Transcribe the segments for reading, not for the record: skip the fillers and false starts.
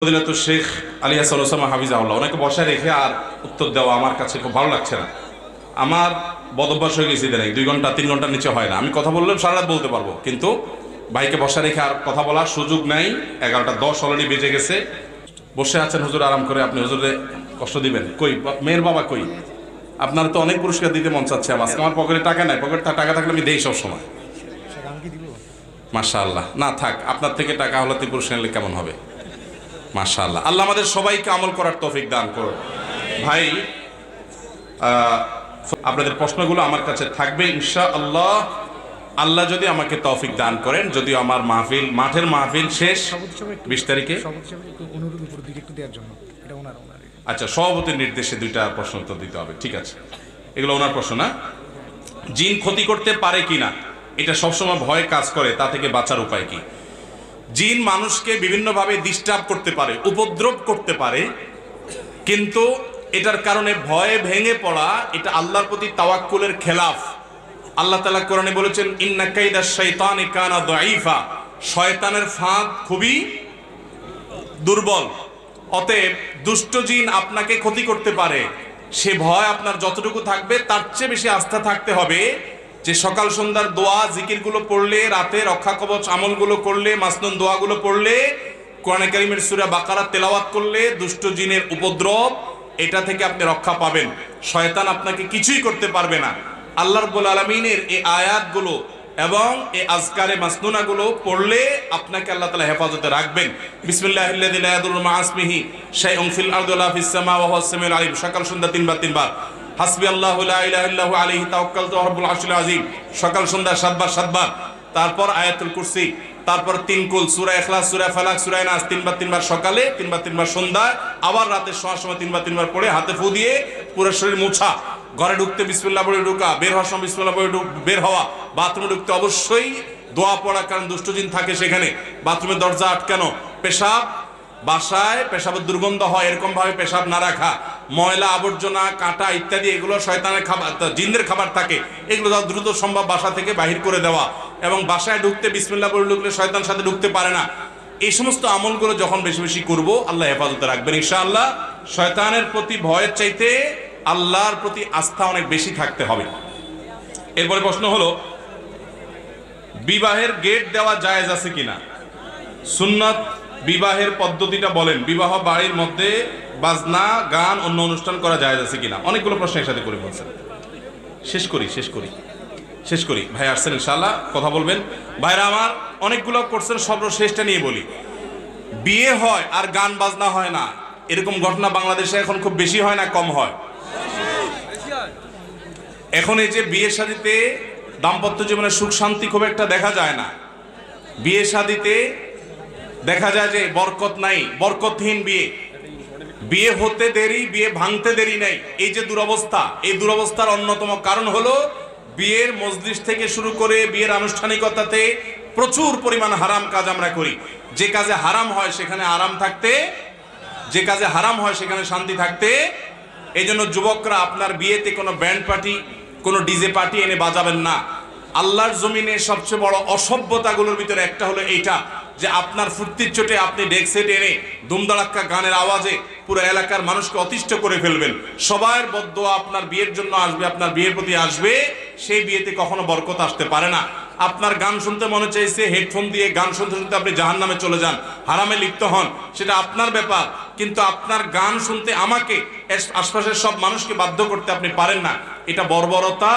ফজিলাতুল Sheikh Ali Hasan Osama হাফিজাহুল্লাহ, ওনাকে বসায় রেখে আর উত্তর দেওয়া আমার কাছে খুব ভালো লাগছে না। আমার বদভ্যাস হয়ে গেছে ইদানিং 2 ঘন্টা 3 ঘন্টার নিচে হয় না। আমি কথা বললেও সারা রাত বলতে পারবো, কিন্তু ভাইকে বসায় রেখে আর কথা বলার সুযোগ নাই। 11টা 10 অলরেডি বেজে গেছে। বসে আছেন হুজুর, আরাম করে। আপনি হুজুরে কষ্ট দিবেন? কই মেয়ের বাবা কই? আপনার তো অনেক পুরস্কার দিতে মন চাচ্ছে। আমার পকেটে টাকা নাই, পকেটে টাকা থাকলে আমি দেই সবসময়। মাশাআল্লাহ। না থাক, আপনার থেকে টাকা হলে পুরস্কার নিলে কেমন হবে? মাশাআল্লাহ। আল্লাহ আমাদের সবাইকে আমল করার তৌফিক দান করুন। ভাই, আপনাদের প্রশ্নগুলো আমার কাছে থাকবে ইনশাআল্লাহ। আল্লাহ যদি আমাকে তৌফিক দান করেন, যদিও আমার মাঠের মাহফিল শেষ 20 তারিখে। আচ্ছা, সভাপতির নির্দেশে 2টা প্রশ্ন উত্তর দিতে হবে, ঠিক আছে? এগুলো ওনার প্রশ্ন না? জিন ক্ষতি করতে পারে কিনা, এটা সবসময় ভয় কাজ করে, তা থেকে বাঁচার উপায় কি? জিন মানুষকে বিভিন্নভাবে ডিস্টার্ব করতে পারে, উপদ্রব করতে পারে, কিন্তু এটার কারণে ভয়ে ভেঙে পড়া এটা আল্লাহর প্রতি তাওয়াক্কুলের খেলাফ। আল্লাহ তাআলা কোরআনে বলেছেন, ইন্না কাইদাশ শাইতানি কানা দাঈফা, শয়তানের ফাঁদ খুবই দুর্বল। অতএব দুষ্ট জিন আপনাকে ক্ষতি করতে পারে, সে ভয় আপনার যতটুকু থাকবে তার চেয়ে বেশি আস্থা থাকতে হবে যে সকাল সন্ধ্যার দোয়া জিকিরগুলো পড়লে, রাতে রক্ষা কবচ আমলগুলো করলে, মাসনুন দোয়াগুলো পড়লে, কোরআনে কারীমের সূরা বাকারা তেলাওয়াত করলে দুষ্ট জিনের উপদ্রব এটা থেকে আপনি রক্ষা পাবেন। শয়তান আপনাকে কিছুই করতে পারবে না। আল্লাহ রাব্বুল আলামিনের এই আয়াতগুলো এবং এই আজকারে মাসনুনাগুলো পড়লে আপনাকে আল্লাহ তাআলা হেফাজতে রাখবেন। বিসমিল্লাহিল্লাযী লা ইয়াদুররু মা ইসমিহি শাইউন ফিল আরদি ওয়ালা ফিস সামা ওয়া হুয়াস সামিউল আলিম, সকাল সন্ধ্যা 3 বার। হাসবি আল্লাহু লা ইলাহা ইল্লাহু আলাইহি তাওয়াক্কালতু ওয়া রাব্বুল আরশিল আযীম, সকাল সন্ধ্যা 7 বার। তারপর আয়াতুল কুরসি, তারপর 3 কুল, সূরা ইখলাস, সূরা ফালাক, সূরা নাস 3 বার সকালে, 3 বার সন্ধ্যায়, আবার রাতে শোয়ার সময় 3 বার পড়ে হাতে ফু দিয়ে পুরো শরীর মোছা। ঘরে ঢুকতে বিসমিল্লাহ বলে ঢোকা, বের হওয়ার সময় বিসমিল্লাহ বলে বের হওয়া। বাথরুমে ঢুকতে অবশ্যই দোয়া পড়া, কারণ দুষ্টজিন থাকে সেখানে। বাথরুমের দরজা আটকানো। পেশাব, বাসায় পেশাবের দুর্গন্ধ হয় এরকম ভাবে পেশাব না রাখা। ময়লা আবর্জনা, কাঁটা ইত্যাদি এগুলো শয়তানের খাবার, জিনদের খাবার থাকে, এগুলো যত দ্রুত সম্ভব বাসা থেকে বাহির করে দেওয়া। এবং বাসায় ঢুকতে বিসমিল্লাহ বলে ঢুকলে শয়তান সাথে ঢুকতে পারে না। এই সমস্ত আমলগুলো যখন বেশি বেশি করবো আল্লাহ হেফাজতে রাখবেন ইনশাআল্লাহ। শয়তানের প্রতি ভয়ের চাইতে আল্লাহর প্রতি আস্থা অনেক বেশি থাকতে হবে। এরপরে প্রশ্ন হলো, বিবাহের গেট দেওয়া জায়েজ আছে কিনা? সুন্নাত বিবাহের পদ্ধতিটা বলেন। বিবাহ বাড়ির মধ্যে বাজনা, গান, অন্য অনুষ্ঠান করা জায়েজ আছে কিনা? অনেকগুলো প্রশ্ন একসাথে করে বলছেন। শেষ করি ভাই আসছেন ইনশাআল্লাহ, কথা বলবেন। ভাইরা আমার অনেকগুলো করছেন, সর্বশেষটা নিয়ে বলি। বিয়ে হয় আর গান বাজনা হয় না, এরকম ঘটনা বাংলাদেশে এখন খুব বেশি হয় না কম হয়? এখন এই যে বিয়ে শাদীতে দাম্পত্য জীবনে সুখ শান্তি খুব একটা দেখা যায় না। বিয়ে শাদীতে দেখা যায় যে বরকত নাই, বরকতহীন বিয়ে। বিয়ে হতে দেরি, বিয়ে ভাঙতে দেরি নাই। এই যে দুরবস্থা, এই দুরবস্থার অন্যতম কারণ হলো বিয়ের মজলিস থেকে শুরু করে বিয়ের আনুষ্ঠানিকতাতে প্রচুর পরিমাণ হারাম কাজ আমরা করি। যে কাজে হারাম হয় সেখানে আরাম থাকতে, যে কাজে হারাম হয় সেখানে শান্তি থাকতে। এই জন্য যুবকরা, আপনার বিয়েতে কোনো ব্যান্ড পার্টি, কোনো ডিজে পার্টি এনে বাজাবেন না। আল্লাহর জমিনে সবচেয়ে বড় অসভ্যতাগুলোর ভিতরে একটা হলো এইটা, যে আপনার ফুর্তির চোটে আপনি ডেক সেট এনে দুমদাড়াক্কা গানের আওয়াজে পুরো এলাকার মানুষকে অতিষ্ঠ করে ফেলবেন। সবার বদদোয়া আপনার বিয়ের জন্য আসবে, আপনার বিয়ের প্রতি আসবে, সেই বিয়েতে কখনো বরকত আসতে পারে না। আপনার গান শুনতে মনে চাইছে, হেডফোন দিয়ে গান শুনতে শুনতে আপনি জাহান্নামে চলে যান, হারামে লিপ্ত হন, সেটা আপনার ব্যাপার। কিন্তু আপনার গান শুনতে আমাকে, আশপাশের সব মানুষকে বাধ্য করতে আপনি পারেন না। এটা বর্বরতা,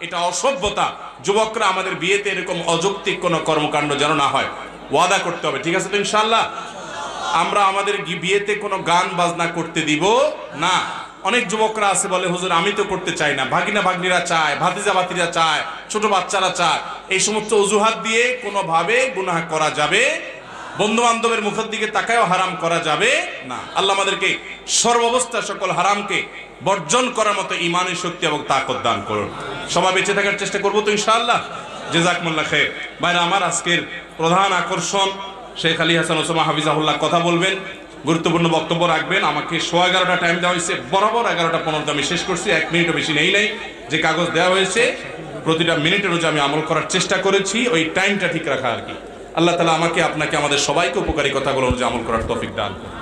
এটা অসভ্যতা। যুবকরা, আমাদের বিয়েতে এরকম অযৌক্তিক কোনো কর্মকাণ্ড যেন না হয়, ওয়াদা করতে হবে, ঠিক আছে তো ইনশাআল্লাহ? আমরা আমাদের বিয়েতে কোনো গান বাজনা করতে দিব না। অনেক যুবকরা আছে বলে, হুজুর আমি তো করতে চাই না, ভাগিনা ভাগ্নিরা চায়, ভাতিজা ভাতিজা চায়, ছোট বাচ্চারা চায়। এই সমস্ত অজুহাত দিয়ে কোনোভাবে গুনাহ করা যাবে, বন্ধু বান্ধবের মুখের দিকে তাকায়ও হারাম করা যাবে না। আল্লাহ আমাদেরকে সর্বাবস্থা সকল হারামকে বর্জন করার মতো ঈমানের শক্তি এবং তাকত দান করুন। সবাই বেঁচে থাকার চেষ্টা করবো তো ইনশাআল্লাহ। জাযাকুমুল্লাহ খাইর। ভাইরা আমার, আজকের প্রধান আকর্ষণ শেখ আলী হাসান ওসামা হাফিজাহুল্লাহ কথা বলবেন, গুরুত্বপূর্ণ বক্তব্য রাখবেন। আমাকে 11:15 টাইম দেওয়া হয়েছে, বরাবর 11:15 আমি শেষ করছি, 1 মিনিটও বেশি নেই। যে কাগজ দেওয়া হয়েছে প্রতিটা মিনিটের অনুযায়ী আমি আমল করার চেষ্টা করেছি, ওই টাইমটা ঠিক রাখা আর কি। আল্লাহ তাআলা আমাকে, আপনাকে, আমাদের সবাইকে উপকারী কথাগুলো অনুযায়ী আমল করার তৌফিক দান করুন।